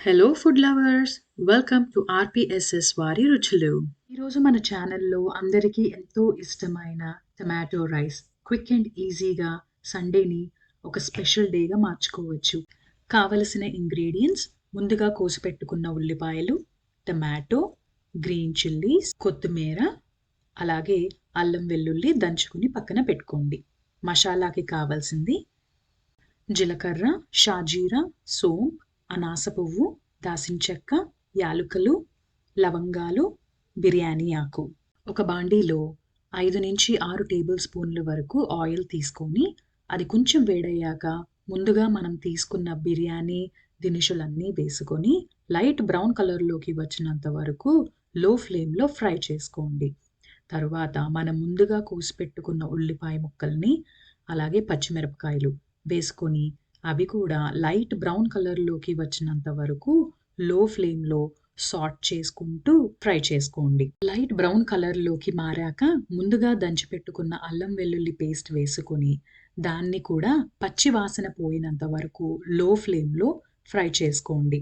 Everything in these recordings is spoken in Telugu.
Hello food lovers, welcome to RPSS వారి రుచులు. ఈరోజు మన ఛానల్లో అందరికీ ఎంతో ఇష్టమైన టమాటో రైస్ క్విక్ అండ్ ఈజీగా సండేని ఒక స్పెషల్ డేగా మార్చుకోవచ్చు. కావలసిన ఇంగ్రీడియంట్స్: ముందుగా కోసి పెట్టుకున్న ఉల్లిపాయలు, టమాటో, గ్రీన్ చిల్లీస్, కొత్తిమీర, అలాగే అల్లం వెల్లుల్లి దంచుకుని పక్కన పెట్టుకోండి. మసాలాకి కావాల్సింది జీలకర్ర, షాజీరా, సోంపు, అనాస పువ్వు, దాసిన చెక్క, యాలుకలు, లవంగాలు, బిర్యానీ ఆకు. ఒక బాండీలో 5 నుంచి 6 టేబుల్ స్పూన్ల వరకు ఆయిల్ తీసుకొని అది కొంచెం వేడయ్యాక ముందుగా మనం తీసుకున్న బిర్యానీ దినుసులన్నీ వేసుకొని లైట్ బ్రౌన్ కలర్లోకి వచ్చినంత వరకు లో ఫ్లేమ్లో ఫ్రై చేసుకోండి. తరువాత మనం ముందుగా కోసి పెట్టుకున్న ఉల్లిపాయ ముక్కల్ని అలాగే పచ్చిమిరపకాయలు వేసుకొని అవి కూడా లైట్ బ్రౌన్ కలర్లోకి వచ్చినంత వరకు లో ఫ్లేమ్లో సాట్ చేసుకుంటూ ఫ్రై చేసుకోండి. లైట్ బ్రౌన్ కలర్లోకి మారాక ముందుగా దంచి పెట్టుకున్న అల్లం వెల్లుల్లి పేస్ట్ వేసుకొని దాన్ని కూడా పచ్చి వాసన పోయినంత వరకు లో ఫ్లేమ్లో ఫ్రై చేసుకోండి.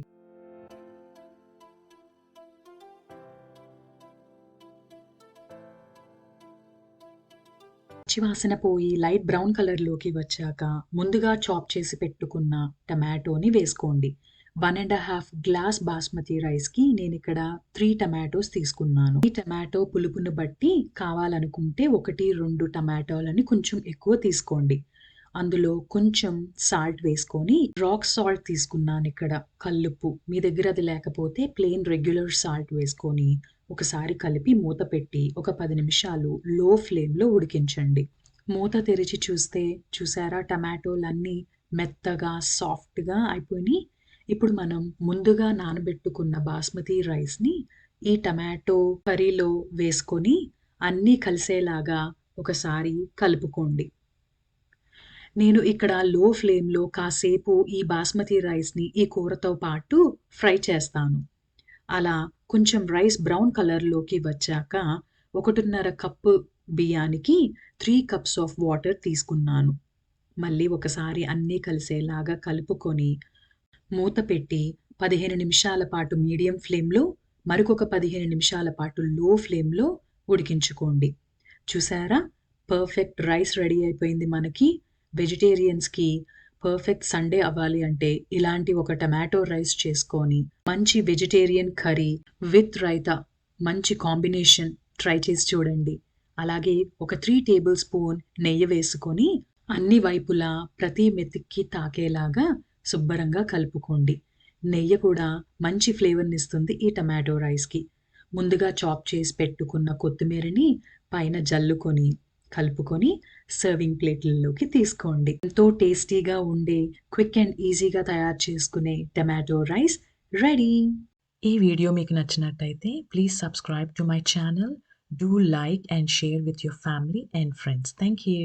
పచ్చివాసన పోయి లైట్ బ్రౌన్ కలర్లోకి వచ్చాక ముందుగా చాప్ చేసి పెట్టుకున్న టమాటోని వేసుకోండి. 1.5 గ్లాస్ బాస్మతి రైస్కి నేను ఇక్కడ 3 టమాటోస్ తీసుకున్నాను. ఈ టమాటో పులుపును బట్టి కావాలనుకుంటే 1-2 టమాటోలని కొంచెం ఎక్కువ తీసుకోండి. అందులో కొంచెం సాల్ట్ వేసుకొని రాక్ సాల్ట్ తీసుకున్నాను ఇక్కడ, కల్లుప్పు. మీ దగ్గర అది లేకపోతే ప్లెయిన్ రెగ్యులర్ సాల్ట్ వేసుకొని ఒకసారి కలిపి మూత పెట్టి ఒక 10 నిమిషాలు లో ఫ్లేమ్లో ఉడికించండి. మూత తెరిచి చూస్తే చూసారా, టమాటోలన్నీ మెత్తగా సాఫ్ట్గా అయిపోయినాయి. ఇప్పుడు మనం ముందుగా నానబెట్టుకున్న బాస్మతి రైస్ని ఈ టమాటో కర్రీలో వేసుకొని అన్నీ కలిసేలాగా ఒకసారి కలుపుకోండి. నేను ఇక్కడ లో ఫ్లేమ్లో కాసేపు ఈ బాస్మతి రైస్ని ఈ కూరతో పాటు ఫ్రై చేస్తాను. అలా కొంచెం రైస్ బ్రౌన్ కలర్లోకి వచ్చాక 1.5 కప్పు బియ్యానికి 3 కప్స్ ఆఫ్ వాటర్ తీసుకున్నాను. మళ్ళీ ఒకసారి అన్నీ కలిసేలాగా కలుపుకొని మూత పెట్టి 15 నిమిషాల పాటు మీడియం ఫ్లేమ్లో, మరొక 15 నిమిషాల పాటు లో ఫ్లేమ్లో ఉడికించుకోండి. చూసారా, పర్ఫెక్ట్ రైస్ రెడీ అయిపోయింది మనకి. వెజిటేరియన్స్కి పర్ఫెక్ట్ సండే అవ్వాలి అంటే ఇలాంటి ఒక టమాటో రైస్ చేసుకొని మంచి వెజిటేరియన్ కర్రీ విత్ రైతా, మంచి కాంబినేషన్ ట్రై చేసి చూడండి. అలాగే ఒక 3 టేబుల్ స్పూన్ నెయ్యి వేసుకొని అన్ని వైపులా ప్రతి మెతుక్కి తాకేలాగా శుభ్రంగా కలుపుకోండి. నెయ్యి కూడా మంచి ఫ్లేవర్ని ఇస్తుంది ఈ టమాటో రైస్కి. ముందుగా చాప్ చేసి పెట్టుకున్న కొత్తిమీరని పైన జల్లుకొని కలుపుకొని సర్వింగ్ ప్లేట్లలోకి తీసుకోండి. ఎంతో టేస్టీగా ఉండే క్విక్ అండ్ ఈజీగా తయారు చేసుకునే టమాటో రైస్ రెడీ. ఈ వీడియో మీకు నచ్చినట్టయితే please subscribe to my channel. Do like and share with your family and friends. Thank you.